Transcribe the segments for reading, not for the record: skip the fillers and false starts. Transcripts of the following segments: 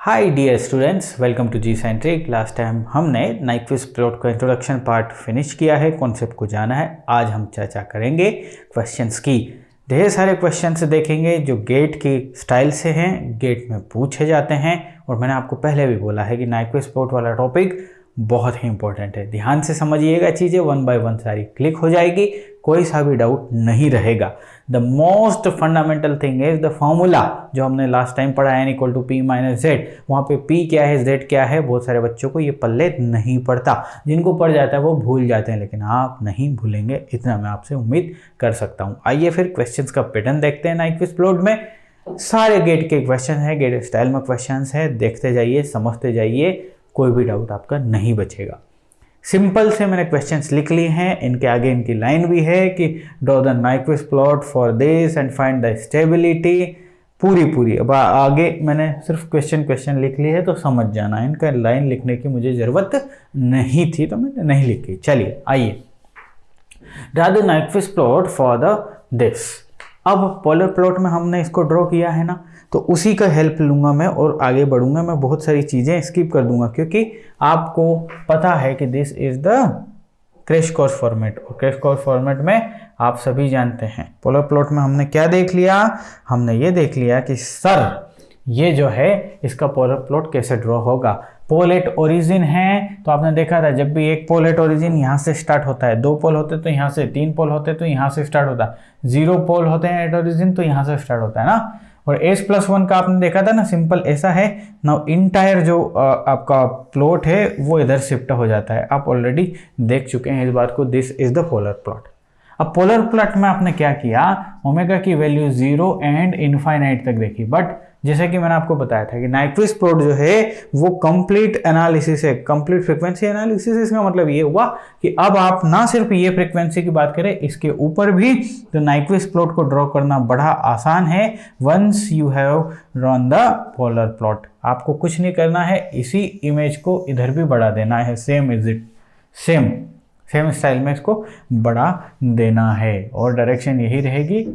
Hi dear students, welcome to G Scientric. Last time हमने Nyquist plot का introduction part finish किया है, concept को जाना है। आज हम चर्चा करेंगे क्वेश्चंस की। ढेर सारे क्वेश्चंस देखेंगे जो गेट की स्टाइल से हैं, गेट में पूछे जाते हैं। और मैंने आपको पहले भी बोला है कि नाइक्विस्ट प्लॉट वाला टॉपिक बहुत ही इंपॉर्टेंट है। ध्यान से समझिएगा, चीज़ें वन बाय वन सारी क्लिक हो जाएगी, कोई सा भी डाउट नहीं रहेगा। The most fundamental thing is the formula जो हमने लास्ट टाइम पढ़ा है, equal to P minus Z. वहाँ पे पी क्या है, जेड क्या है, बहुत सारे बच्चों को ये पल्ले नहीं पड़ता। जिनको पड़ जाता है वो भूल जाते हैं, लेकिन आप नहीं भूलेंगे, इतना मैं आपसे उम्मीद कर सकता हूँ। आइए फिर क्वेश्चंस का पैटर्न देखते हैं। नाइक्विस्ट प्लॉट में सारे गेट के क्वेश्चन है, गेट स्टाइल में क्वेश्चन है। देखते जाइए, समझते जाइए, कोई भी डाउट आपका नहीं बचेगा। सिंपल से मैंने क्वेश्चंस लिख लिए हैं, इनके आगे इनकी लाइन भी है कि draw the Nyquist plot for this and find the stability. पूरी अब आगे मैंने सिर्फ क्वेश्चन लिख लिए है, तो समझ जाना। इनका लाइन लिखने की मुझे ज़रूरत नहीं थी, तो मैंने नहीं लिखी। चलिए आइए, draw the Nyquist plot for the this. अब पोलर प्लॉट में हमने इसको ड्रॉ किया है ना, तो उसी का हेल्प लूँगा मैं और आगे बढ़ूँगा। मैं बहुत सारी चीज़ें स्किप कर दूँगा, क्योंकि आपको पता है कि this is the crash course format. और क्रैश कोर्स फॉर्मेट में आप सभी जानते हैं, पोलर प्लॉट में हमने क्या देख लिया, हमने ये देख लिया कि सर ये जो है इसका पोलर प्लॉट कैसे ड्रॉ होगा। पोल एट ओरिजिन है, तो आपने देखा था जब भी एक पोल एट ओरिजिन यहाँ से स्टार्ट होता है, 2 पोल होते तो यहाँ से, 3 पोल होते तो यहाँ से स्टार्ट होता है, 0 पोल होते हैं एट ओरिजिन तो यहाँ से स्टार्ट होता है ना। और s+1 का आपने देखा था ना, सिंपल ऐसा है ना। इंटायर जो आपका प्लॉट है वो इधर शिफ्ट हो जाता है। आप ऑलरेडी देख चुके हैं इस बात को। This is the polar plot. अब पोलर प्लॉट में आपने क्या किया, ओमेगा की वैल्यू 0 एंड इनफाइनाइट तक देखी। बट जैसे कि मैंने आपको बताया था कि नाइक्विस्ट प्लॉट जो है वो कंप्लीट एनालिसिस है, कंप्लीट फ्रीक्वेंसी एनालिसिस। इसका मतलब ये हुआ कि अब आप ना सिर्फ ये फ्रीक्वेंसी की बात करें, इसके ऊपर भी तो नाइक्विस्ट प्लॉट को ड्रॉ करना बड़ा आसान है। Once you have drawn the polar plot, आपको कुछ नहीं करना है, इसी इमेज को इधर भी बढ़ा देना है। सेम स्टाइल में इसको बढ़ा देना है और डायरेक्शन यही रहेगी।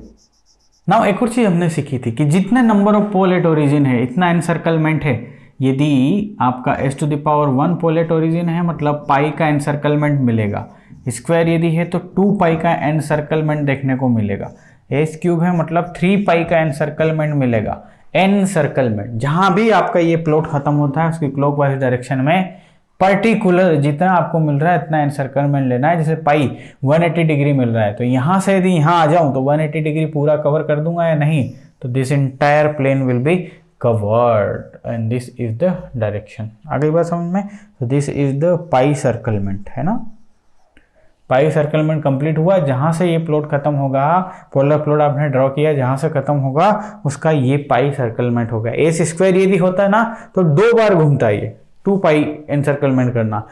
नाउ एक और चीज़ हमने सीखी थी कि जितने number of pole at origin है इतना एनसर्कलमेंट है। यदि आपका s⁻1 पोल एट ओरिजिन है, मतलब पाई का एनसर्कलमेंट मिलेगा। स्क्वायर यदि है तो 2 पाई का एनसर्कलमेंट देखने को मिलेगा। s³ है मतलब 3 पाई का एनसर्कलमेंट मिलेगा। एनसर्कलमेंट जहाँ भी आपका ये प्लॉट खत्म होता है उसकी क्लॉकवाइज डायरेक्शन में पर्टिकुलर जितना आपको मिल रहा है इतना एनसर्कलमेंट लेना है। जैसे पाई 180 डिग्री मिल रहा है, तो यहाँ से यदि यहाँ आ जाऊँ तो 180 डिग्री पूरा कवर कर दूंगा या नहीं, तो this entire plane will be covered and this is the direction. आ गई बात समझ में? तो this is the pi encirclement, है ना। पाई सर्कलमेंट कंप्लीट हुआ। जहाँ से ये प्लॉट खत्म होगा, पोलर प्लॉट आपने ड्रॉ किया, जहाँ से खत्म होगा उसका ये पाई सर्कलमेंट होगा। s² यदि होता है ना तो 2 बार घूमता है ये, 2 पाई एनसर्कलमेंट करना।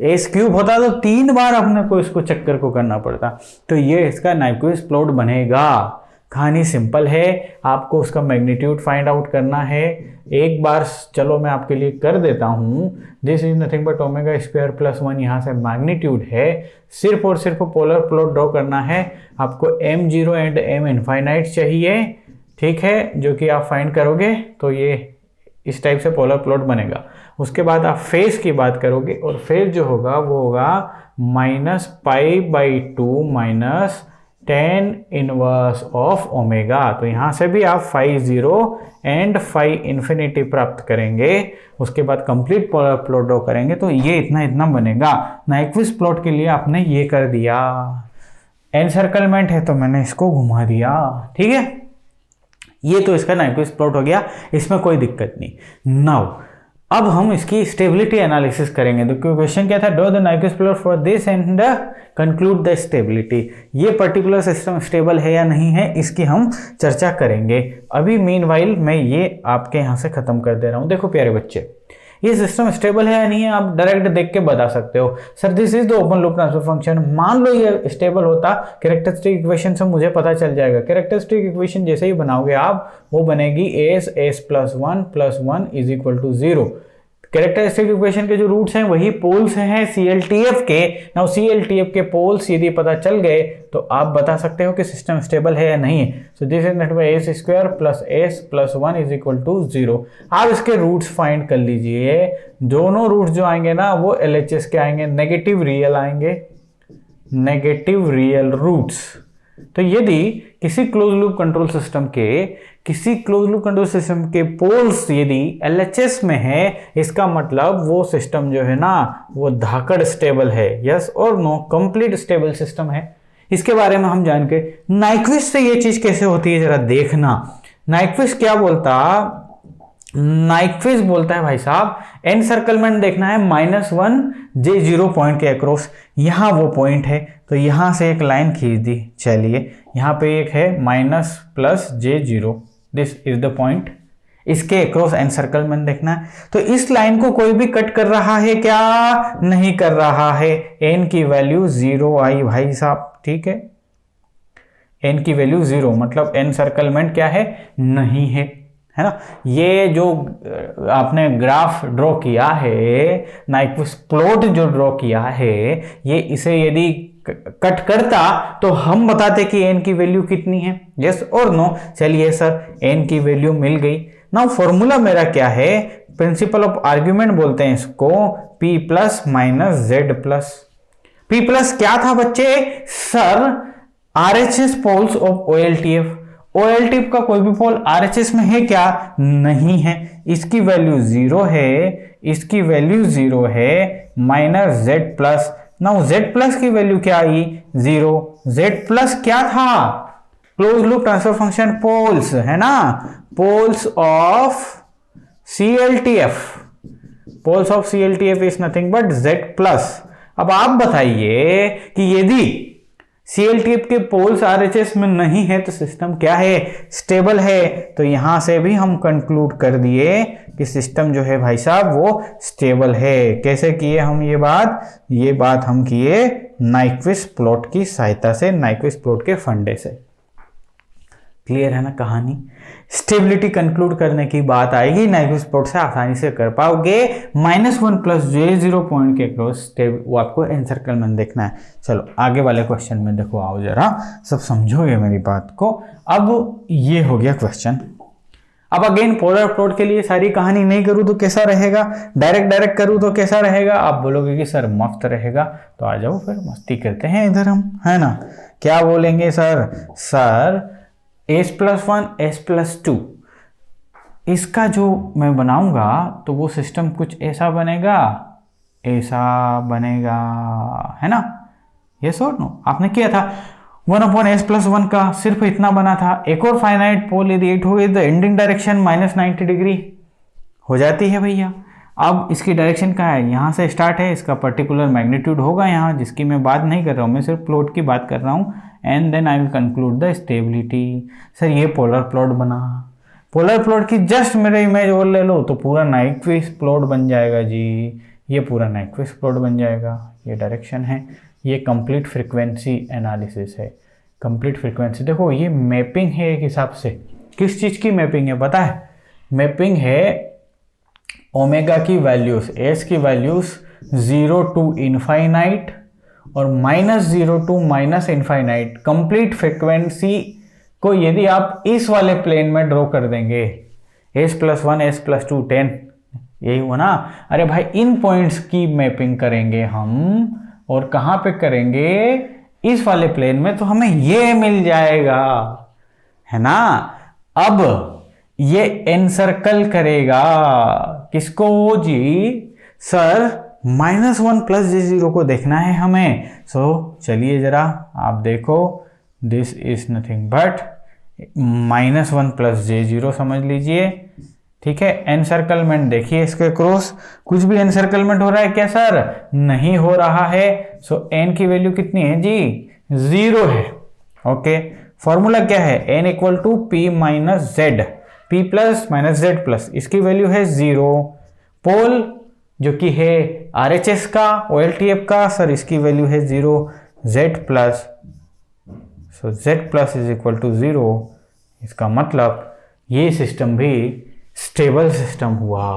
s³ होता तो 3 बार अपने को इसको चक्कर को करना पड़ता। तो ये इसका नाइक्विस्ट प्लॉट बनेगा। कहानी सिंपल है, आपको उसका मैग्नीट्यूड फाइंड आउट करना है। एक बार चलो मैं आपके लिए कर देता हूँ। दिस इज नथिंग बट ω² + 1 यहाँ से मैग्नीट्यूड है। सिर्फ और सिर्फ पोलर प्लॉट ड्रॉ करना है। आपको m0 एंड m इनफाइनाइट चाहिए, ठीक है, जो कि आप फाइंड करोगे तो ये इस टाइप से पोलर प्लॉट बनेगा। उसके बाद आप फेस की बात करोगे और फेस जो होगा वो होगा -π/2 - tan इनवर्स ऑफ ओमेगा। तो यहाँ से भी आप φ0 एंड φ∞ प्राप्त करेंगे। उसके बाद कंप्लीट पोलर प्लॉट ड्रॉ करेंगे तो ये इतना बनेगा। नाइक्विस्ट प्लॉट के लिए आपने ये कर दिया। एनसर्कलमेंट है तो मैंने इसको घुमा दिया, ठीक है। ये तो इसका नाइक्विस्ट प्लॉट हो गया, इसमें कोई दिक्कत नहीं। नाउ अब हम इसकी स्टेबिलिटी एनालिसिस करेंगे। तो क्वेश्चन क्या था, draw the Nyquist plot for this and conclude the stability. ये पर्टिकुलर सिस्टम स्टेबल है या नहीं है इसकी हम चर्चा करेंगे। अभी मीनवाइल मैं ये आपके यहाँ से खत्म कर दे रहा हूँ। देखो प्यारे बच्चे, ये सिस्टम स्टेबल है या नहीं है आप डायरेक्ट देख के बता सकते हो। Sir this is the open loop transfer function. मान लो ये स्टेबल होता, कैरेक्टरिस्टिक इक्वेशन से मुझे पता चल जाएगा। कैरेक्टरिस्टिक इक्वेशन जैसे ही बनाओगे आप, वो बनेगी s+1 + 1 = 0। कैरेक्टरिस्टिक इक्वेशन के जो रूट्स हैं वही पोल्स हैं CLTF के। नाउ CLTF के पोल्स यदि पता चल गए तो आप बता सकते हो कि सिस्टम स्टेबल है या नहीं है। So this is not by s square plus s plus 1 is equal to 0। आप इसके रूट्स फाइंड कर लीजिए। दोनों रूट्स जो आएंगे ना वो LHS के आएंगे, नेगेटिव रियल आएंगे, नेगेटिव रियल रूट्स। तो यदि किसी क्लोज लूप कंट्रोल सिस्टम के पोल्स यदि LHS में है, इसका मतलब वो सिस्टम जो है ना वो धाकड़ स्टेबल है। यस और नो, कंप्लीट स्टेबल सिस्टम है। इसके बारे में हम जान के नाइक्विस्ट से ये चीज कैसे होती है जरा देखना। नाइक्विस्ट क्या बोलता, नाइक्विस्ट बोलता है भाई साहब एनसर्कलमेंट देखना है -1 J0 पॉइंट के अक्रॉस। यहां वो पॉइंट है तो यहां से एक लाइन खींच दी। चलिए यहां पे एक है -+J0, this is the point. इसके अक्रॉस एनसर्कलमेंट देखना है। तो इस लाइन को कोई भी कट कर रहा है क्या? नहीं कर रहा है। n की वैल्यू 0 आई भाई साहब, ठीक है। n की वैल्यू 0 मतलब एनसर्कलमेंट क्या है? नहीं है ना। ये जो आपने ग्राफ ड्रॉ किया है, नाइक्विस्ट प्लॉट जो ड्रॉ किया है, ये इसे यदि कट करता तो हम बताते कि n की वैल्यू कितनी है। यस और नो। चलिए सर n की वैल्यू मिल गई। नाउ फॉर्मूला मेरा क्या है? प्रिंसिपल ऑफ आर्ग्यूमेंट बोलते हैं इसको, P plus minus Z plus. P plus क्या था बच्चे? Sir RHS poles of OLTF। OLTF का कोई भी पोल RHS में है क्या? नहीं है। इसकी वैल्यू 0 है, इसकी वैल्यू 0 है, -Z plus. Now Z plus की वैल्यू क्या आई? 0। Z प्लस क्या था? Close loop transfer function poles है ना, poles of CLTF। Poles of CLTF is nothing but Z plus. अब आप बताइए कि यदि CLTF के पोल्स RHS में नहीं है तो सिस्टम क्या है? स्टेबल है। तो यहां से भी हम कंक्लूड कर दिए कि सिस्टम जो है भाई साहब वो स्टेबल है। कैसे किए हम ये बात हम किए नाइक्विस्ट प्लॉट की सहायता से, नाइक्विस्ट प्लॉट के फंडे से। क्लियर है ना कहानी? स्टेबिलिटी कंक्लूड करने की बात आएगी, नाइक्विस्ट प्लॉट से आसानी से कर पाओगे। -1 + J0 पॉइंट के क्रॉस वो आपको एनसर्कलमेंट देखना है। चलो आगे वाले क्वेश्चन में देखो, आओ जरा सब समझोगे मेरी बात को। अब ये हो गया क्वेश्चन। अब अगेन पोलर प्लॉट के लिए सारी कहानी नहीं करूं तो कैसा रहेगा, डायरेक्ट करूं तो कैसा रहेगा? आप बोलोगे कि सर मस्त रहेगा। तो आ जाओ फिर मस्ती करते हैं इधर हम, है ना। क्या बोलेंगे सर S+1 S+2 इसका जो मैं बनाऊंगा तो वो सिस्टम कुछ ऐसा बनेगा, है ना। यस और नो। आपने किया था 1/S+1 का सिर्फ इतना बना था। एक और फाइनाइट पोल यदि 8 हो गई तो एंडिंग डायरेक्शन -90 डिग्री हो जाती है भैया। अब इसकी डायरेक्शन क्या है? यहाँ से स्टार्ट है, इसका पर्टिकुलर मैग्नीट्यूड होगा यहाँ, जिसकी मैं बात नहीं कर रहा हूँ, मैं सिर्फ प्लॉट की बात कर रहा हूँ। And then I will conclude the stability. Sir ये पोलर प्लॉट बना, पोलर प्लॉट की जस्ट मेरा इमेज और ले लो तो पूरा नाइक्विस्ट प्लॉट बन जाएगा जी। ये पूरा नाइक्विस्ट प्लॉट बन जाएगा। ये डायरेक्शन है, ये कंप्लीट फ्रीक्वेंसी एनालिसिस है। कंप्लीट फ्रीक्वेंसी देखो, ये मैपिंग है एक हिसाब से। किस चीज़ की मैपिंग है पता है? मैपिंग है ओमेगा की वैल्यूज, एस की वैल्यूज 0 to इनफाइनाइट और -0 to -इनफाइनाइट। कंप्लीट फ्रीक्वेंसी को यदि आप इस वाले प्लेन में ड्रॉ कर देंगे, S+1 S+2 10, यही हुआ ना। अरे भाई इन पॉइंट्स की मैपिंग करेंगे हम, और कहाँ पे करेंगे? इस वाले प्लेन में, तो हमें ये मिल जाएगा, है ना। अब ये एनसर्कल करेगा किसको जी? सर -1 + J0 को देखना है हमें। सो चलिए जरा आप देखो, this is nothing but -1 + J0 समझ लीजिए, ठीक है। एनसर्कलमेंट देखिए इसके क्रॉस, कुछ भी एनसर्कलमेंट हो रहा है क्या सर? नहीं हो रहा है। सो n की वैल्यू कितनी है जी? 0 है। ओके, फॉर्मूला क्या है? n = P - Z, P plus -Z plus, इसकी वैल्यू है 0। पोल जो कि है RHS का, OLTF का, सर इसकी वैल्यू है 0, Z प्लस। सो Z प्लस = 0। इसका मतलब ये सिस्टम भी स्टेबल सिस्टम हुआ।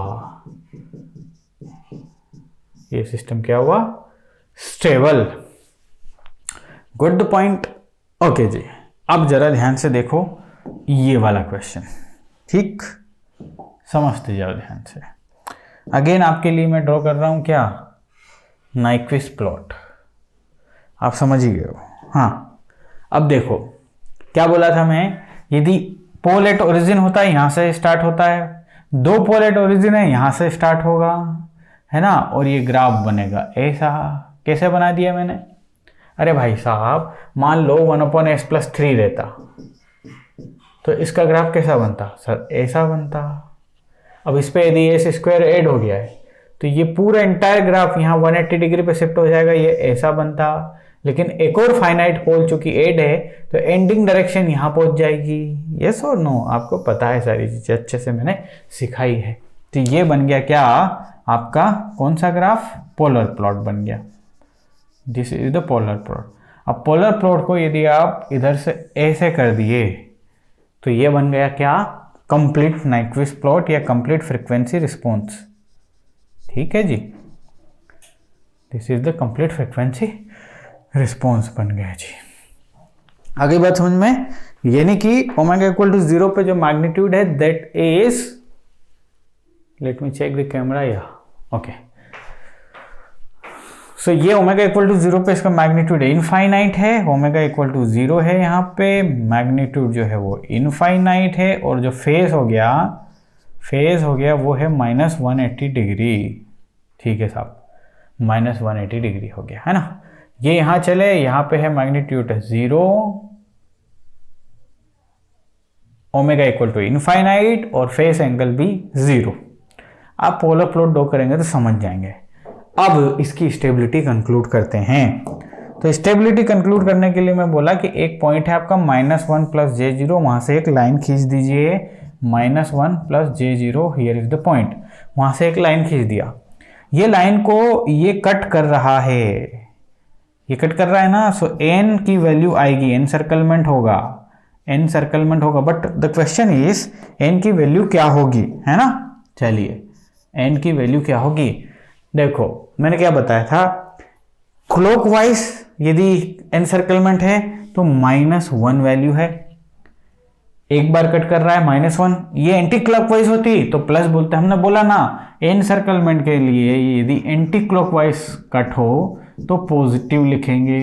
ये सिस्टम क्या हुआ, स्टेबल। Good point. ओके जी, अब जरा ध्यान से देखो ये वाला क्वेश्चन, ठीक, समझते जाओ ध्यान से। अगेन आपके लिए मैं ड्रॉ कर रहा हूं क्या, नाइक्विस्ट प्लॉट, आप समझ ही गए हो। हाँ, अब देखो क्या बोला था मैं, यदि पोल एट ओरिजिन होता है यहां से स्टार्ट होता है, दो पोल एट ओरिजिन है यहां से स्टार्ट होगा, है ना, और ये ग्राफ बनेगा ऐसा। कैसे बना दिया मैंने, अरे भाई साहब मान लो 1/s+3 रहता तो इसका ग्राफ कैसा बनता सर, ऐसा बनता। अब इस पे यदि s² ऐड हो गया है तो ये पूरा एंटायर ग्राफ यहाँ 180 डिग्री पे शिफ्ट हो जाएगा, ये ऐसा बनता। लेकिन एक और फाइनाइट पोल चूंकि ऐड है तो एंडिंग डायरेक्शन यहाँ पहुंच जाएगी। यस और नो, आपको पता है सारी चीजें, अच्छे से मैंने सिखाई है। तो ये बन गया क्या आपका, कौन सा ग्राफ, पोलर प्लॉट बन गया। This is the polar plot. अब पोलर प्लॉट को यदि आप इधर से ऐसे कर दिए तो ये बन गया क्या, कंप्लीट नाइक्विस्ट प्लॉट या कंप्लीट फ्रीक्वेंसी रिस्पॉन्स। ठीक है जी, this is the complete frequency response बन गया जी। आगे बात समझ में, यानी कि ओमेगा इक्वल टू 0 पे जो मैग्नीट्यूड है that is, let me check the camera, या ओके, सो ये ओमेगा इक्वल टू 0 पे इसका मैग्नीट्यूड इनफाइनाइट है, ओमेगा इक्वल टू 0 है, यहाँ पे मैग्नीट्यूड जो है वो इनफाइनाइट है, और जो फेज हो गया वो है -180 डिग्री। ठीक है साहब, -180 डिग्री हो गया, है ना। ये यहाँ चले, यहाँ पे है magnitude 0, omega equal to infinite और फेस एंगल भी 0। आप पोलर प्लॉट ड्रॉ करेंगे तो समझ जाएंगे। अब इसकी स्टेबिलिटी कंक्लूड करते हैं। तो स्टेबिलिटी कंक्लूड करने के लिए मैं बोला कि एक पॉइंट है आपका -1 + j0, वहां से एक लाइन खींच दीजिए, -1 + j0, here is the point, वहां से एक लाइन खींच दिया। ये लाइन को ये कट कर रहा है, ये कट कर रहा है ना, सो n की वैल्यू आएगी, n सर्कलमेंट होगा, but the question is n की वैल्यू क्या होगी, है ना। चलिए n की वैल्यू क्या होगी, देखो मैंने क्या बताया था, क्लॉकवाइज यदि n सर्कलमेंट है तो -1 वैल्यू है, एक बार कट कर रहा है -1। ये एंटी क्लॉकवाइज होती तो प्लस बोलते, हमने बोला ना n सर्कलमेंट के लिए यदि एंटी क्लॉकवाइज कट हो तो पॉजिटिव लिखेंगे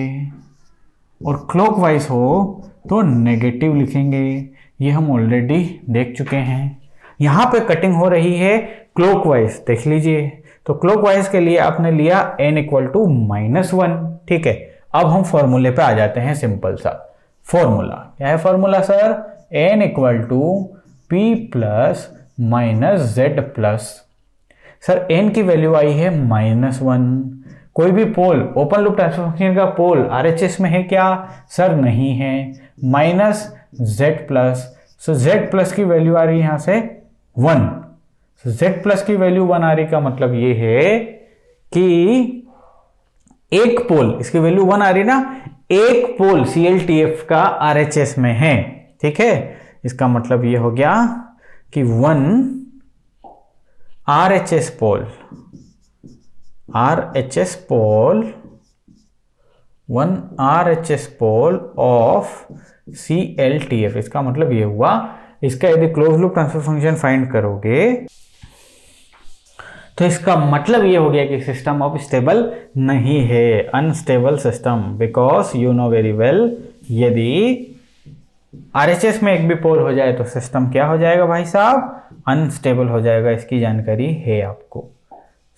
और क्लॉकवाइज हो तो नेगेटिव लिखेंगे। ये हम ऑलरेडी देख चुके हैं। यहां पे कटिंग हो रही है क्लॉकवाइज, देख लीजिए। तो क्लॉकवाइज के लिए आपने लिया n इक्वल टू -1। ठीक है, अब हम फॉर्मूले पे आ जाते हैं, सिंपल सा फॉर्मूला। क्या है formula sir, n equal to p plus -z plus, sir n की वैल्यू आई है -1। कोई भी pole, open loop transfer function का पोल RHS में है क्या, सर नहीं है, -z प्लस, सो z प्लस की वैल्यू आ रही है यहां से 1। z प्लस की वैल्यू 1 आ रही का मतलब ये है कि एक पोल, इसकी वैल्यू 1 आ रही ना, एक पोल CLTF का RHS में है। ठीक है, इसका मतलब ये हो गया कि 1 RHS pole 1 RHS pole of CLTF, इसका मतलब ये हुआ, इसका यदि close loop transfer function find करोगे तो इसका मतलब ये हो गया कि सिस्टम अब स्टेबल नहीं है, unstable system, because you know very well, यदि RHS में एक भी पोल हो जाए तो सिस्टम क्या हो जाएगा भाई साहब, अनस्टेबल हो जाएगा। इसकी जानकारी है आपको,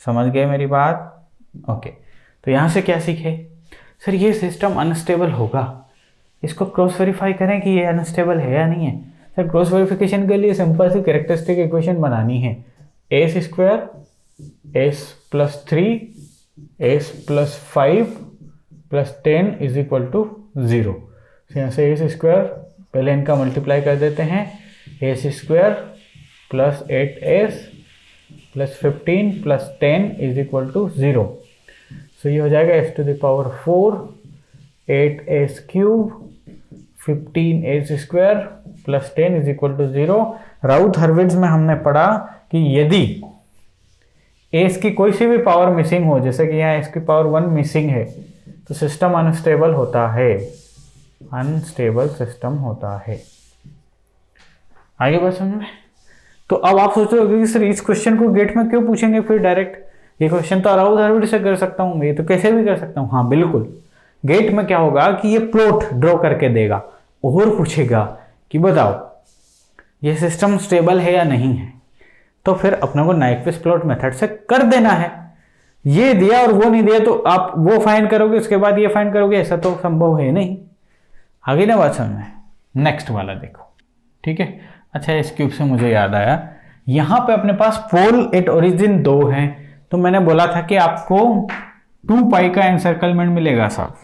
समझ गए मेरी बात। ओके, तो यहां से क्या सीखे, सर ये सिस्टम अनस्टेबल होगा, इसको क्रॉस वेरीफाई करें कि ये अनस्टेबल है या नहीं है। सर क्रॉस वेरिफिकेशन के लिए सिंपल सी कैरेक्टरिस्टिक इक्वेशन बनानी है, s² s+3 s+5 + 10 = 0। यहाँ से s², पहले इनका मल्टीप्लाई कर देते हैं, s² + 8s + 15 + 10 = 0। सो ये हो जाएगा s⁴ 8s³ 15s² + 10 = 0। राउथ हर्विट्ज में हमने पढ़ा कि यदि एस की कोई सी भी पावर मिसिंग हो, जैसे कि यहाँ एस की पावर 1 मिसिंग है, तो सिस्टम अनस्टेबल होता है, अनस्टेबल सिस्टम होता है। आगे बात समझ में? तो अब आप सोच रहे हो कि सर इस क्वेश्चन को गेट में क्यों पूछेंगे फिर डायरेक्ट, ये क्वेश्चन तो अराउज हरविड से कर सकता हूँ, ये तो कैसे भी कर सकता हूँ। हाँ बिल्कुल, गेट में क्या होगा कि ये प्लॉट ड्रॉ करके देगा और पूछेगा कि बताओ ये सिस्टम स्टेबल है या नहीं है, तो फिर अपने को नाइक्विस्ट प्लॉट मेथड से कर देना है। ये दिया और वो नहीं दिया तो आप वो फाइंड करोगे उसके बाद ये फाइंड करोगे, ऐसा तो संभव है नहीं। आगे ना बात समझ में? नेक्स्ट वाला देखो, ठीक है। अच्छा, इस क्यूब से मुझे याद आया, यहाँ पे अपने पास पोल एट ओरिजिन 2 हैं, तो मैंने बोला था कि आपको 2 पाई का एनसर्कलमेंट मिलेगा साहब,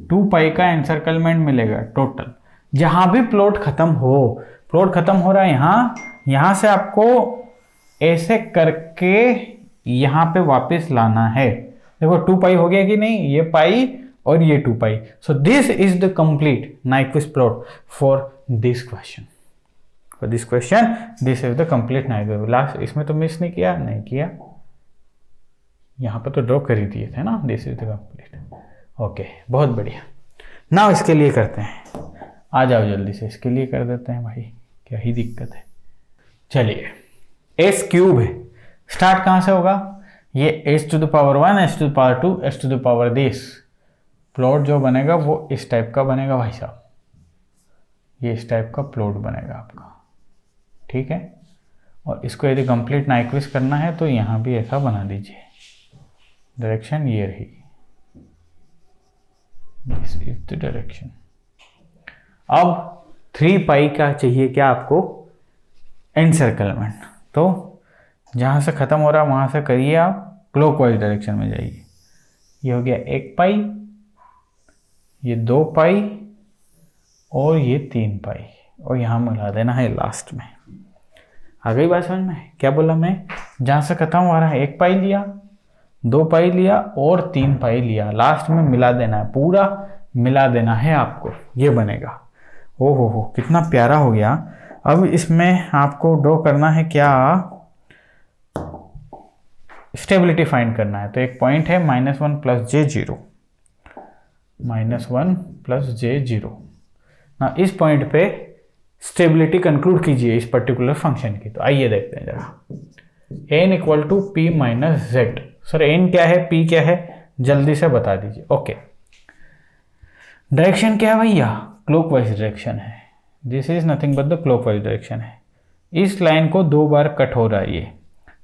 2 पाई का एनसर्कलमेंट मिलेगा टोटल। जहां भी प्लॉट खत्म हो, प्लॉट खत्म हो रहा है यहां से आपको ऐसे करके यहां पे वापस लाना है। देखो 2 पाई हो गया कि नहीं, ये पाई और ये 2 pi. So this is the complete Nyquist plot for this question, for this question this is the complete Nyquist. Last इसमें तो मिस नहीं किया, नहीं किया, यहां पे तो ड्रॉ कर ही दिए थे ना, this is the complete. Okay, बहुत बढ़िया। नाउ इसके लिए करते हैं, आ जाओ जल्दी से, इसके लिए कर देते हैं भाई, क्या ही दिक्कत है। चलिए, एस क्यूब है, स्टार्ट कहां से होगा, ये s to the power 1, s to the power 2, s to the power this. Plot जो बनेगा वो इस टाइप का बनेगा भाई साहब, ये इस टाइप का प्लॉट बनेगा आपका, ठीक है। और इसको यदि कंप्लीट नाइक्विस्ट करना है तो यहां भी ऐसा बना दीजिए, डायरेक्शन ये रही, दिस इज द डायरेक्शन। अब 3 पाई का चाहिए क्या आपको, एनसर्कलमेंट। तो जहां से खत्म हो रहा है वहां से करिए आप, क्लॉकवाइज डायरेक्शन में जाइए। ये हो गया 1 पाई, ये 2 पाई और ये 3 पाई, और यहां मिला देना है लास्ट में। आ गई बात समझ में? क्या बोला मैं, जहां से खत्म हो रहा है 1 पाई लिया, 2 पाई लिया और 3 पाई लिया, लास्ट में मिला देना है, पूरा मिला देना है आपको, ये बनेगा। ओ हो कितना प्यारा हो गया। अब इसमें आपको ड्रॉ करना है क्या, स्टेबिलिटी फाइंड करना है। तो एक पॉइंट है -1 + j0, -1 + j0 ना, इस पॉइंट पे स्टेबिलिटी कंक्लूड कीजिए इस पर्टिकुलर फंक्शन की। तो आइए देखते हैं जरा, n = p - z। Sir n क्या है, p क्या है, जल्दी से बता दीजिए। ओके, डायरेक्शन क्या है भैया, क्लॉकवाइज डायरेक्शन है, this is nothing but the clockwise direction है। इस लाइन को 2 बार कट हो रहा है ये,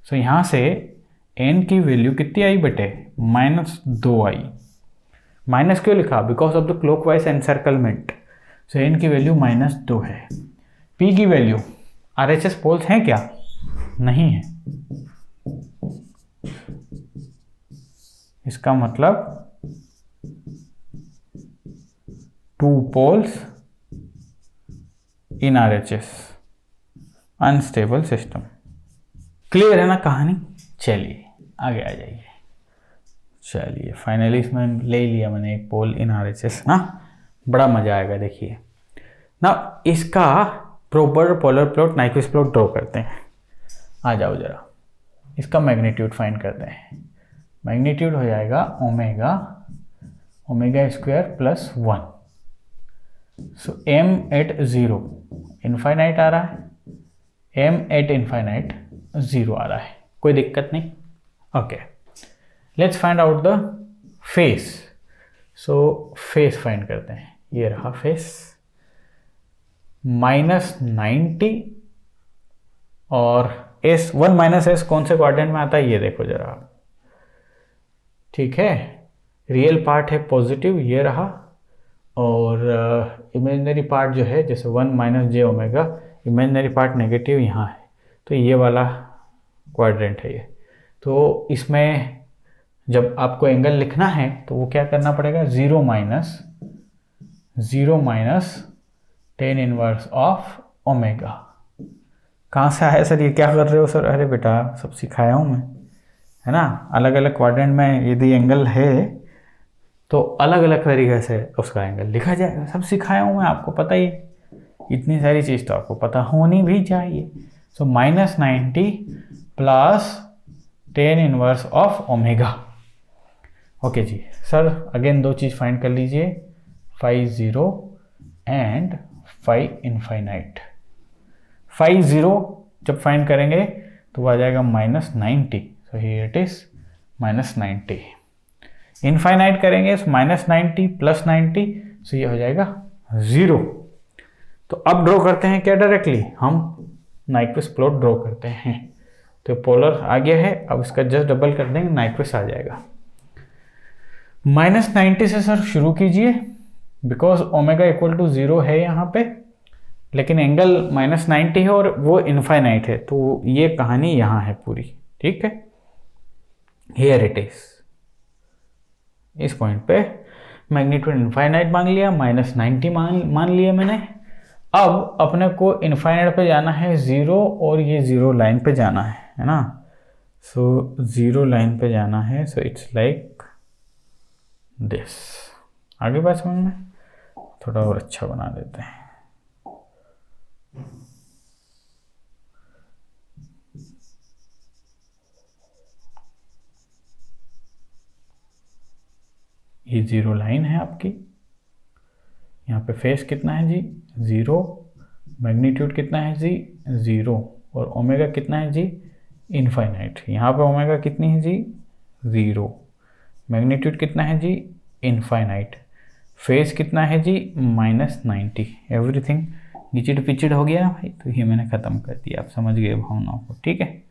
सो यहाँ से n की वैल्यू कितनी आई बेटे, -2 आई। माइनस क्यों लिखा, because of the clockwise encirclement, so n की वैल्यू -2 है। p की वैल्यू, RHS पोल्स हैं क्या, नहीं है, इसका मतलब 2 poles in RHS, unstable system. Clear है ना कहानी? चलिए आगे आ जाइए। चलिए फाइनली इसमें ले लिया मैंने एक पोल इन RHS ना, बड़ा मजा आएगा। देखिए ना, इसका proper polar plot Nyquist plot draw करते हैं। आ जाओ जरा, इसका मैग्नीट्यूड फाइंड करते हैं। मैग्नीट्यूड हो जाएगा omega square + 1। So m at 0 infinite आ रहा है, m at इनफाइनाइट 0 आ रहा है, कोई दिक्कत नहीं। Okay, let's find out the face. So face find करते हैं, ये रहा फेस, -90 और s1 - s कौन से क्वाड्रेंट में आता है ये देखो जरा, ठीक है। रियल पार्ट है पॉजिटिव, ये रहा, और इमेजिनरी पार्ट जो है जैसे 1 - j omega, imaginary part negative यहाँ है, तो ये वाला क्वाड्रेंट है ये। तो इसमें जब आपको एंगल लिखना है तो वो क्या करना पड़ेगा, 0 - tan इनवर्स ऑफ ओमेगा। कहाँ से आया सर, ये क्या कर रहे हो सर? अरे बेटा सब सिखाया हूँ मैं, है ना। अलग अलग क्वाड्रेंट में यदि एंगल है तो अलग अलग तरीके से उसका एंगल लिखा जाएगा, सब सिखाया हूँ मैं, आपको पता ही, इतनी सारी चीज़ तो आपको पता होनी भी चाहिए। So -90 + ten inverse of omega. Okay जी सर, अगेन दो चीज़ फाइंड कर लीजिए, phi zero and phi infinite. Phi zero जब फाइंड करेंगे तो वो आ जाएगा -90, so here it is -90। Infinite करेंगे तो -90 + 90, सो ये हो जाएगा 0। तो अब ड्रॉ करते हैं क्या, डायरेक्टली हम नाइक्विस्ट प्लॉट ड्रॉ करते हैं। तो पोलर आ गया है, अब इसका जस्ट डबल कर देंगे, नाइक्विस्ट आ जाएगा। -90 से सर शुरू कीजिए, बिकॉज ओमेगा = 0 है यहाँ पे, लेकिन एंगल -90 है और वो इनफाइनाइट है, तो ये कहानी यहाँ है पूरी, ठीक है। हियर इट इज, इस पॉइंट पे मैग्नीट्यूड इनफाइनाइट मान लिया, -90 मान लिया मैंने। अब अपने को इनफाइनाइट पे जाना है 0, और ये 0 लाइन पे जाना है ना। सो 0 लाइन पे जाना है, सो इट्स लाइक दिस। आगे बात समझ में, थोड़ा और अच्छा बना देते हैं। ये 0 लाइन है आपकी, यहाँ पे फेस कितना है जी 0, मैग्नीट्यूड कितना है जी 0, और ओमेगा कितना है जी इनफाइनाइट। यहाँ पे ओमेगा कितनी है जी 0, मैग्नीट्यूड कितना है जी इनफाइनाइट, फेस कितना है जी -90। एवरीथिंग नीचिड पिचिड हो गया ना भाई, तो ये मैंने ख़त्म कर दिया, आप समझ गए भावनाओं को, ठीक है।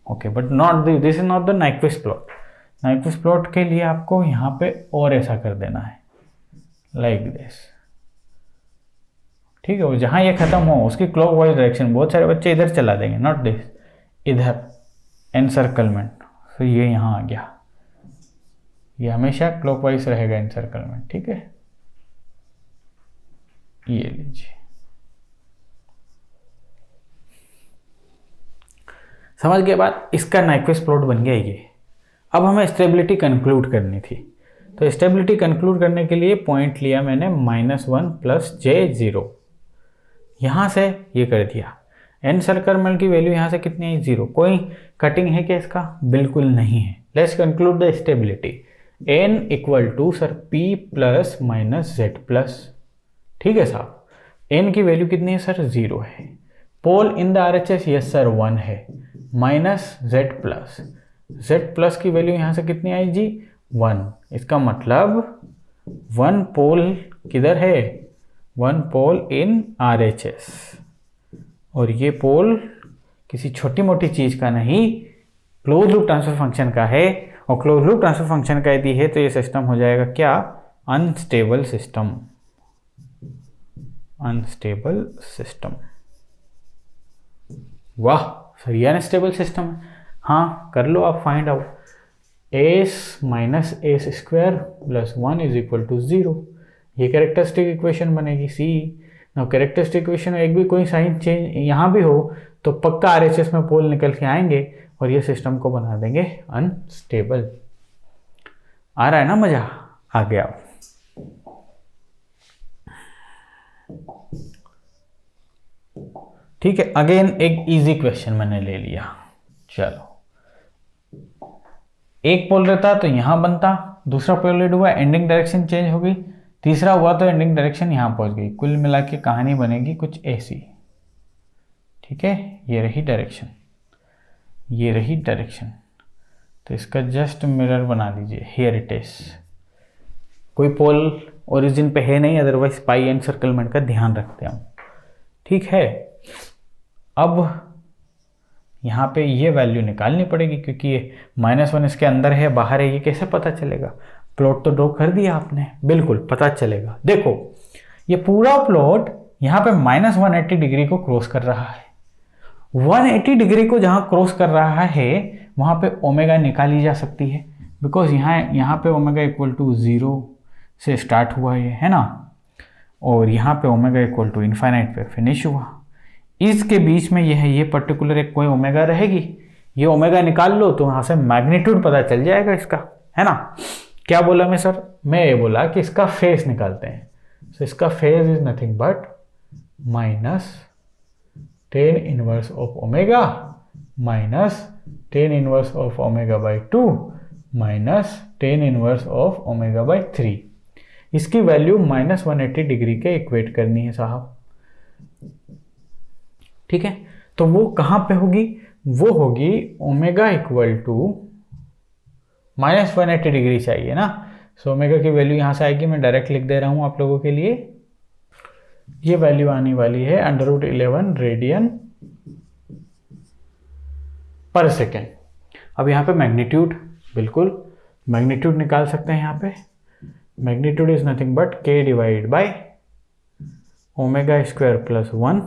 Okay, but not this is not the Nyquist plot. Nyquist plot के लिए आपको यहाँ पे और ऐसा कर देना है, लाइक दिस, ठीक है। और जहाँ ये खत्म हो उसकी क्लॉकवाइज डायरेक्शन, बहुत सारे बच्चे इधर चला देंगे, नॉट दिस, इधर एनसर्कलमेंट, तो ये यहाँ आ गया, ये हमेशा क्लॉकवाइज रहेगा एनसर्कलमेंट, ठीक है। ये लीजिए, समझ गए बात। इसका नाइक्विस्ट प्लॉट बन गया ये। अब हमें स्टेबिलिटी कंक्लूड करनी थी, तो स्टेबिलिटी कंक्लूड करने के लिए पॉइंट लिया मैंने -1 + j0, यहाँ से ये कर दिया। एन सर्कलमेंट की वैल्यू यहाँ से कितनी है 0, कोई कटिंग है क्या इसका, बिल्कुल नहीं है। Let's conclude the stability, n = sir p ± z+, ठीक है साहब। n की वैल्यू कितनी है सर 0 है, pole in the RHS yes sir 1 है, -z+, z+ की वैल्यू यहाँ से कितनी आई जी 1। इसका मतलब 1 पोल किधर है, 1 पोल इन RHS, और ये पोल किसी छोटी मोटी चीज़ का नहीं, क्लोज लूप ट्रांसफर फंक्शन का है। और क्लोज लूप ट्रांसफर फंक्शन का यदि है तो ये सिस्टम हो जाएगा क्या, अनस्टेबल सिस्टम, अनस्टेबल सिस्टम। वाह सर, ये अनस्टेबल सिस्टम है। हाँ कर लो आप फाइंड आउट, s - s² + 1 = 0, ये कैरेक्टरिस्टिक इक्वेशन बनेगी C। ना कैरेक्टरिस्टिक इक्वेशन में एक भी कोई साइन चेंज यहाँ भी हो तो पक्का RHS में पोल निकल के आएंगे और ये सिस्टम को बना देंगे अनस्टेबल। आ रहा है ना मजा, आ गया। ठीक है, अगेन एक इजी क्वेश्चन मैंने ले लिया। चलो, एक पोल रहता तो यहां बनता, दूसरा पोल हुआ एंडिंग डायरेक्शन चेंज हो गई, तीसरा हुआ तो एंडिंग डायरेक्शन यहां पहुंच गई। कुल मिला के कहानी बनेगी कुछ ऐसी, ठीक है। ये रही डायरेक्शन, ये रही डायरेक्शन, तो इसका जस्ट मिरर बना दीजिए। हियर इट इज, कोई पोल ओरिजिन पे है नहीं, अदरवाइज पाई एनसर्कलमेंट का ध्यान रखते हम, ठीक है। अब यहाँ पे ये वैल्यू निकालनी पड़ेगी क्योंकि ये -1 इसके अंदर है, बाहर है, ये कैसे पता चलेगा। प्लॉट तो ड्रॉ कर दिया आपने, बिल्कुल पता चलेगा। देखो ये पूरा प्लॉट यहाँ पे -180 डिग्री को क्रॉस कर रहा है। 180 डिग्री को जहाँ क्रॉस कर रहा है वहाँ पे ओमेगा निकाली जा सकती है, बिकॉज यहाँ पे ओमेगा = 0 से स्टार्ट हुआ है ना, और यहाँ पे ओमेगा =∞ पे फिनिश हुआ। इसके बीच में ये पर्टिकुलर एक कोई ओमेगा रहेगी, ये ओमेगा निकाल लो तो वहाँ से मैग्नीट्यूड पता चल जाएगा इसका, है ना। क्या बोला मैं सर, मैं ये बोला कि इसका फेस निकालते हैं। तो इसका face is nothing but -tan−1 of omega ten inverse of omega by 2 minus ten inverse of omega by 3। इसकी वैल्यू -180 डिग्री के इक्वेट करनी है साहब। ठीक है, तो वो कहाँ पे होगी? वो होगी ओमेगा इक्वल टू -180 डिग्री चाहिए ना। सो ओमेगा की वैल्यू यहाँ से आएगी, मैं डायरेक्ट लिख दे रहा हूँ आप लोगों के लिए। ये वैल्यू आने वाली है √11 रेडियन पर सेकेंड। अब यहाँ पे मैग्नीट्यूड, बिल्कुल मैग्नीट्यूड निकाल सकते हैं। यहाँ पे magnitude is nothing but k divide by omega square plus 1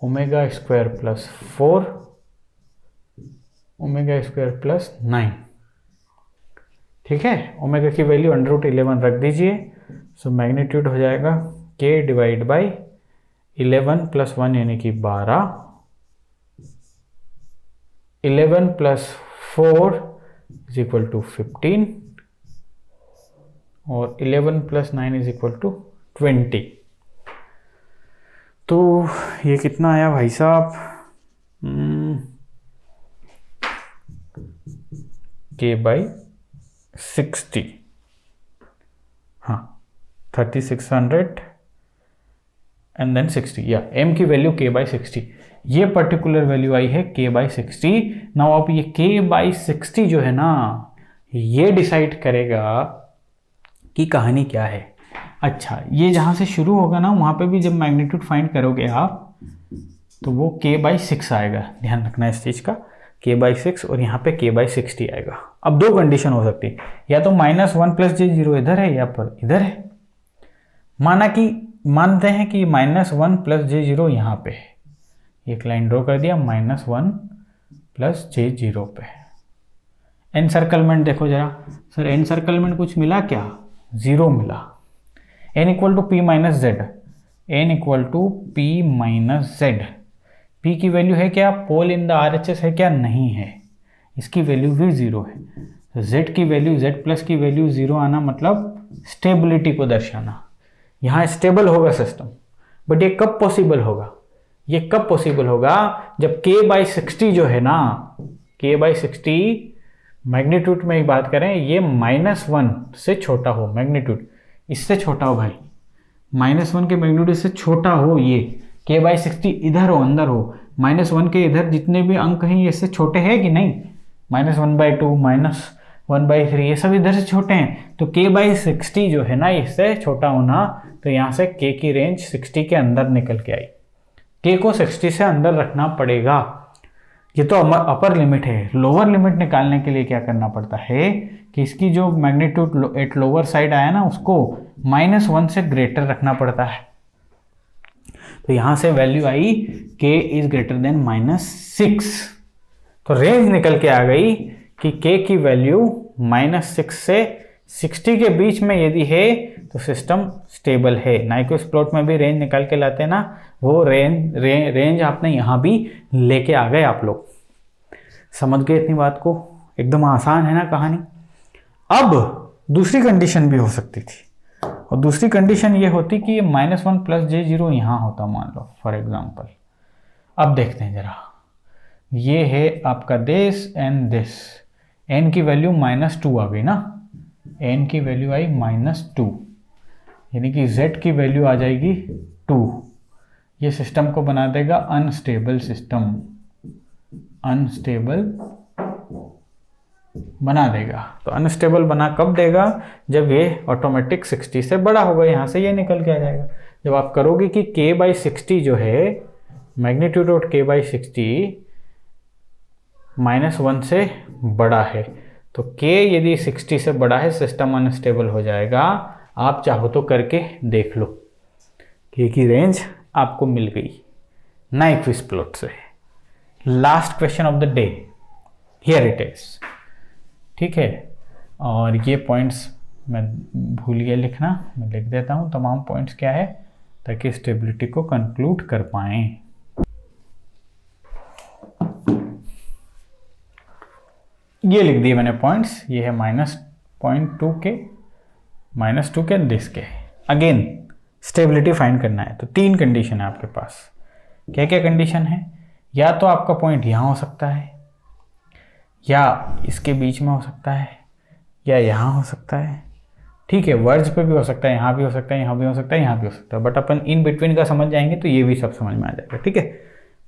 omega square plus 4 omega square plus 9। ठीक है, ओमेगा की वैल्यू √11 रख दीजिए। सो मैग्नीट्यूड हो जाएगा k डिवाइड बाई 11 प्लस 1 यानी कि 12, 11 प्लस 4 इज इक्वल टू 15 और 11 प्लस 9 इज इक्वल टू 20। तो ये कितना आया भाई साहब? k बाई 60, हाँ 3600 एंड देन 60, या m की वैल्यू k बाई 60। ये पर्टिकुलर वैल्यू आई है k बाई 60। नाउ आप ये k बाई 60 जो है ना, ये डिसाइड करेगा कि कहानी क्या है। अच्छा, ये जहाँ से शुरू होगा ना, वहाँ पे भी जब मैग्नीट्यूड फाइंड करोगे आप तो वो k बाई 6 आएगा। ध्यान रखना इस चीज़ का, k बाई 6 और यहाँ पे k बाई 60 आएगा। अब दो कंडीशन हो सकती है, या तो -1 प्लस j0 इधर है या पर इधर है। मानते हैं कि -1 प्लस j0 यहाँ पे है। एक लाइन ड्रॉ कर दिया -1 प्लस j0 पे। एनसर्कलमेंट देखो जरा सर, एनसर्कलमेंट कुछ मिला क्या? 0 मिला। n equal to p minus z, n equal to p minus z. p की वैल्यू है क्या? पोल इन द RHS है क्या? नहीं है, इसकी वैल्यू भी 0 है। z की वैल्यू, z प्लस की वैल्यू 0 आना मतलब स्टेबिलिटी को दर्शाना। यहाँ स्टेबल होगा सिस्टम, बट ये कब पॉसिबल होगा? ये कब पॉसिबल होगा? जब k बाई 60 जो है ना, k बाई 60 मैग्नीट्यूड में ही बात करें, ये -1 से छोटा हो। मैग्नीट्यूड इससे छोटा हो भाई, -1 के मैग्नीट्यूड से छोटा हो। ये k बाई 60 इधर हो, अंदर हो। -1 के इधर जितने भी अंक हैं ये इससे छोटे हैं कि नहीं? -1/2 -1/3 ये सब इधर से छोटे हैं। तो k बाई 60 जो है ना, इससे छोटा होना, तो यहाँ से k की रेंज 60 के अंदर निकल के आई। k को 60 से अंदर रखना पड़ेगा। ये तो अपर लिमिट है। लोअर लिमिट निकालने के लिए क्या करना पड़ता है कि इसकी जो मैग्नीट्यूड एट लोअर साइड आया ना, उसको -1 से ग्रेटर रखना पड़ता है। तो यहाँ से value I k is greater then -6। तो रेंज निकल के आ गई कि k की वैल्यू -6 से 60 के बीच में यदि है तो सिस्टम स्टेबल है। नाइक्विस्ट प्लॉट में भी रेंज निकाल के लाते हैं ना, वो रेंज आपने यहाँ भी लेके आ गए। आप लोग समझ गए इतनी बात को? एकदम आसान है ना कहानी। अब दूसरी कंडीशन भी हो सकती थी, और दूसरी कंडीशन ये होती कि ये -1 प्लस j0 यहाँ होता, मान लो फॉर एग्जाम्पल। अब देखते हैं जरा, ये है आपका दिस एंड दिस। n की वैल्यू -2 आ गई ना, n की वैल्यू आई -2, यानी कि z की वैल्यू आ जाएगी 2। ये सिस्टम को बना देगा अनस्टेबल सिस्टम, अनस्टेबल बना देगा। तो अनस्टेबल बना कब देगा? जब ये ऑटोमेटिक 60 से बड़ा होगा। यहाँ से ये निकल के आ जाएगा। जब आप करोगे कि k बाई 60 जो है, मैग्नीट्यूड ऑफ k बाई 60 -1 से बड़ा है, तो k यदि 60 से बड़ा है, सिस्टम अनस्टेबल हो जाएगा। आप चाहो तो करके देख लो। k की रेंज आपको मिल गई नाइक्विस्ट प्लॉट से। Last question of the day, here it is. ठीक है, और ये पॉइंट्स मैं भूल गया लिखना, मैं लिख देता हूँ तमाम पॉइंट्स क्या है, ताकि स्टेबिलिटी को कंक्लूड कर पाएं। ये लिख दिए मैंने पॉइंट्स। ये है -2 के दिस के। अगेन स्टेबिलिटी फाइंड करना है, तो 3 कंडीशन है आपके पास। क्या क्या कंडीशन है? या तो आपका पॉइंट यहाँ हो सकता है, या इसके बीच में हो सकता है, या यहाँ हो सकता है। ठीक है, वर्ड्स पे भी हो सकता है, यहाँ भी हो सकता है, यहाँ भी हो सकता है, यहाँ भी हो सकता है, बट अपन इन बिटवीन का समझ जाएंगे तो ये भी सब समझ में आ जाएगा। ठीक है,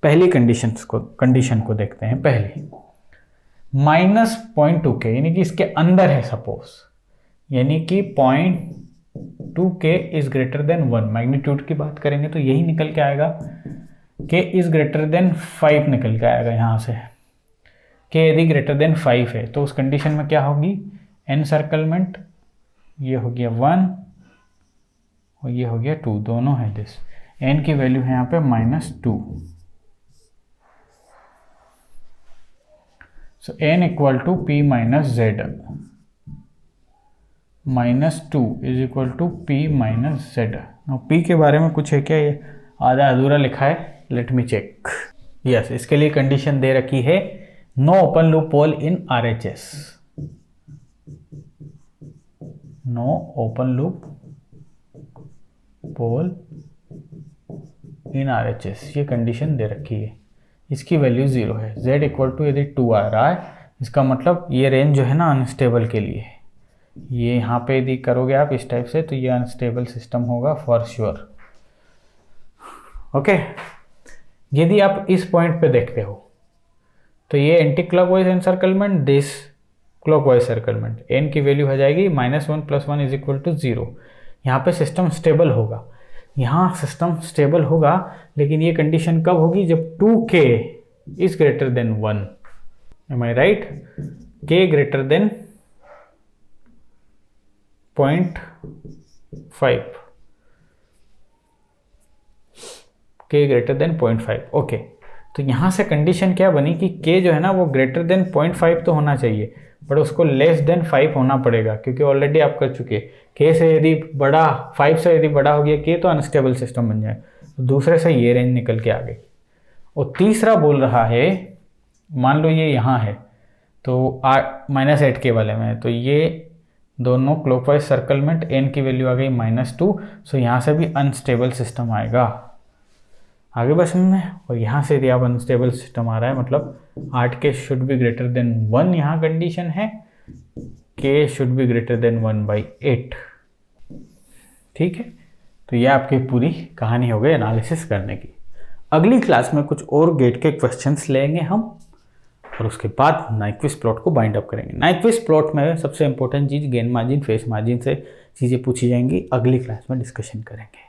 पहली कंडीशन को देखते हैं। पहले -0.2 के यानी कि इसके अंदर है सपोज, यानी कि 0.2 के इज ग्रेटर देन 1, मैग्नीट्यूड की बात करेंगे तो यही निकल के आएगा, के इज ग्रेटर देन 5 निकल के आएगा यहाँ से। के यदि ग्रेटर देन 5 है तो उस कंडीशन में क्या होगी, एनसर्कलमेंट, ये हो गया 1 और ये हो गया 2, दोनों है दिस। एन की वैल्यू है यहाँ पे -2, so n equal to p minus z, -2 is equal to p minus z. p के बारे में कुछ है क्या, ये आधा अधूरा लिखा है, लेट मी चेक। यस, इसके लिए कंडीशन दे रखी है, no open loop pole in RHS, no open loop pole in RHS, ये कंडीशन दे रखी है। इसकी वैल्यू 0 है। z इक्वल टू यदि 2 आ रहा है, इसका मतलब ये रेंज जो है ना अनस्टेबल के लिए है। ये यहाँ पे यदि करोगे आप इस टाइप से तो ये अनस्टेबल सिस्टम होगा फॉर श्योर। ओके, यदि आप इस पॉइंट पे देखते हो तो ये anti clockwise encirclement, this clockwise encirclement, n की वैल्यू हो जाएगी -1 + 1 इज इक्वल टू 0। यहाँ पे सिस्टम स्टेबल होगा, यहाँ सिस्टम स्टेबल होगा, लेकिन ये कंडीशन कब होगी, जब 2k is greater than 1। Am I right, k greater than 0.5, k greater than 0.5। Okay, तो यहाँ से कंडीशन क्या बनी कि k जो है ना वो ग्रेटर देन 0.5 तो होना चाहिए, बट उसको लेस देन 5 होना पड़ेगा, क्योंकि ऑलरेडी आप कर चुके। k से यदि बड़ा, 5 से यदि बड़ा हो गया k तो अनस्टेबल सिस्टम बन जाए। तो दूसरे से ये रेंज निकल के आ गई। और तीसरा बोल रहा है, मान लो ये यहाँ है तो -8k वाले में, तो ये दोनों क्लॉकवाइज सर्कलमेंट, n की वैल्यू आ गई -2, सो यहाँ से भी अनस्टेबल सिस्टम आएगा। आगे बस में, और यहाँ से यदि आप अनस्टेबल सिस्टम आ रहा है मतलब 8k should be greater than 1, यहाँ कंडीशन है, k should be greater than 1/8। ठीक है, तो ये आपकी पूरी कहानी हो गई एनालिसिस करने की। अगली क्लास में कुछ और गेट के क्वेश्चंस लेंगे हम, और उसके बाद नाइक्विस्ट प्लॉट को बाइंड अप करेंगे। नाइक्विस्ट प्लॉट में सबसे इंपॉर्टेंट चीज़ गेन मार्जिन, फेस मार्जिन से चीज़ें पूछी जाएंगी, अगली क्लास में डिस्कशन करेंगे।